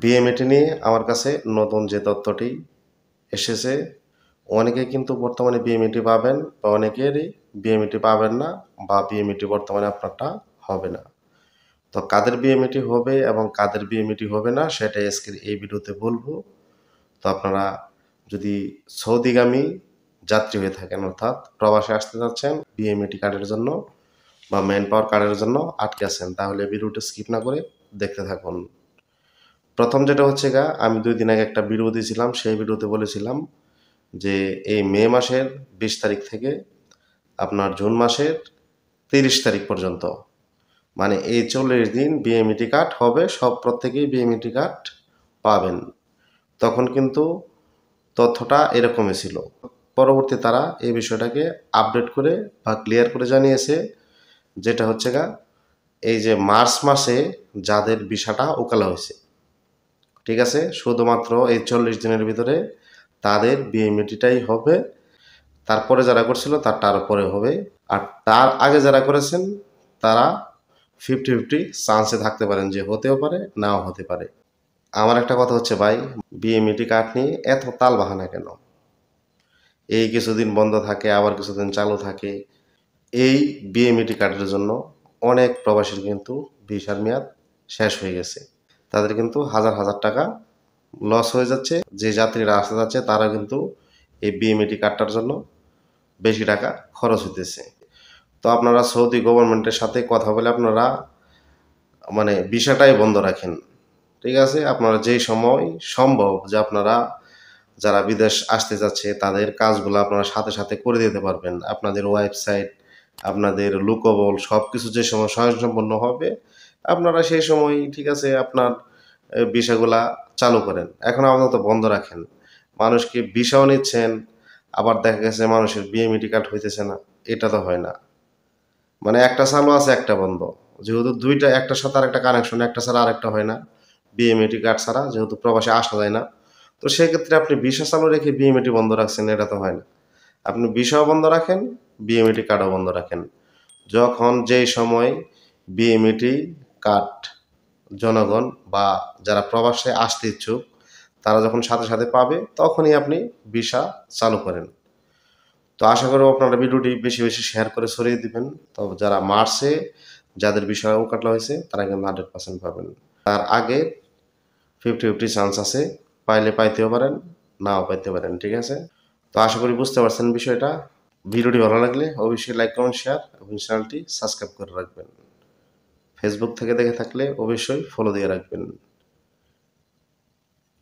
BMET নিয়ে আমার কাছে নতুন যে তথ্যটি এসেছে, অনেকে কিন্তু বর্তমানে বিএমইটি পাবেন বা অনেকেরই বিএমইটি পাবেন না বা বিএমইটি বর্তমানে আপনারটা হবে না। তো কাদের বিএমইটি হবে এবং কাদের বিএমইটি হবে না সেটাই আজকের এই ভিডিওতে বলবো। তো আপনারা যদি সৌদিগামী যাত্রী হয়ে থাকেন, অর্থাৎ প্রবাসে আসতে যাচ্ছেন বিএমইটি কার্ডের জন্য বা ম্যান পাওয়ার কার্ডের জন্য আটকে আছেন, তাহলে ভিডিওটা স্কিপ না করে দেখতে থাকুন। প্রথম যেটা হচ্ছে আমি 2 দিন আগে একটা ভিডিও দিয়েছিলাম, সেই ভিডিওতে বলেছিলাম যে এই মে মাসের 20 তারিখ থেকে আপনার জুন মাসের 30 তারিখ পর্যন্ত, মানে এই 40 দিন বিএমইটি কার্ড হবে, সব প্রত্যেকেই বিএমইটি কার্ড পাবেন। তখন কিন্তু তথ্যটা এরকমই ছিল। পরবর্তী তারা এই বিষয়টাকে আপডেট করে বা ক্লিয়ার করে জানিয়েছে, যেটা হচ্ছে এই যে মার্চ মাসে যাদের ভিসাটা ওকালা হয়েছে, ঠিক আছে, শুধুমাত্র এই 40 দিনের ভিতরে তাদের বিএমইটিটাই হবে। তারপরে যারা করছিল তারটা আরও পরে হবে, আর তার আগে যারা করেছেন তারা 50-50 চান্সে থাকতে পারেন যে হতেও পারে নাও হতে পারে। আমার একটা কথা হচ্ছে ভাই, বিএমইটি কার্ড নিয়ে এত তাল বাহানা কেন? এই কিছুদিন বন্ধ থাকে, আবার কিছুদিন চালু থাকে। এই বিএমইটি কার্ডের জন্য অনেক প্রবাসীর কিন্তু ভিসার মেয়াদ শেষ হয়ে গেছে। তাদের কিন্তু হাজার হাজার টাকা লস হয়ে যাচ্ছে। যে যাত্রীরা আসতে যাচ্ছে তারা কিন্তু এই বিএমইটি কার্ডটার জন্য বেশি টাকা খরচ হইতেছে। তো আপনারা সৌদি গভর্নমেন্টের সাথে কথা বলে আপনারা মানে ভিসাটাই বন্ধ রাখেন, ঠিক আছে? আপনারা যেই সময় সম্ভব যে আপনারা যারা বিদেশ আসতে যাচ্ছে তাদের কাজগুলো আপনারা সাথে সাথে করে দিতে পারবেন। আপনাদের ওয়েবসাইট, আপনাদের লুকোবল সব কিছু যে সময় স্বয়ংসম্পূর্ণ হবে, আপনারা সেই সময়, ঠিক আছে, আপনার ভিসাগুলা চালু করেন। এখন আপাতত বন্ধ রাখেন। মানুষকে ভিসাও নিচ্ছেন, আবার দেখা গেছে মানুষের বিএমইটি কার্ড হইতেছে না। এটা তো হয় না। মানে একটা চালু আছে একটা বন্ধ, যেহেতু দুইটা একটার সাথে আরেকটা কানেকশন, একটা ছাড়া আরেকটা হয় না। বিএমইটি কার্ড ছাড়া যেহেতু প্রবাসে আসা যায় না, তো সেক্ষেত্রে আপনি ভিসা চালু রেখে বিএমইটি বন্ধ রাখছেন, এটা তো হয় না। আপনি ভিসাও বন্ধ রাখেন, বিএমইটি কার্ডও বন্ধ রাখেন। যখন যেই সময় বিএমইটি কার্ড জনগণ বা যারা প্রবাসে আসতে ইচ্ছুক তারা যখন সাথে সাথে পাবে, তখনই আপনি ভিসা চালু করেন। তো আশা করব আপনারা ভিডিওটি বেশি বেশি শেয়ার করে ছড়িয়ে দিবেন। তো যারা মার্চে যাদের ভিসা কাটলা হয়েছে তারা কিন্তু 100% পাবেন। তার আগে 50-50 চান্স আছে, পাইলে পাইতেও পারেন, নাও পাইতে পারেন, ঠিক আছে? তো আশা করি বুঝতে পারছেন বিষয়টা। ভিডিওটি ভালো লাগলে অবশ্যই লাইক, কমেন্ট, শেয়ার এবং চ্যানেলটি সাবস্ক্রাইব করে রাখবেন। ফেসবুক থেকে দেখে থাকলে অবশ্যই ফলো দিয়ে রাখবেন।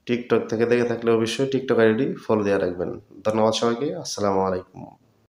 টিকটক থেকে দেখে থাকলে অবশ্যই টিকটক আইডি ফলো দিয়ে রাখবেন। ধন্যবাদ সবাইকে। আসসালামু আলাইকুম।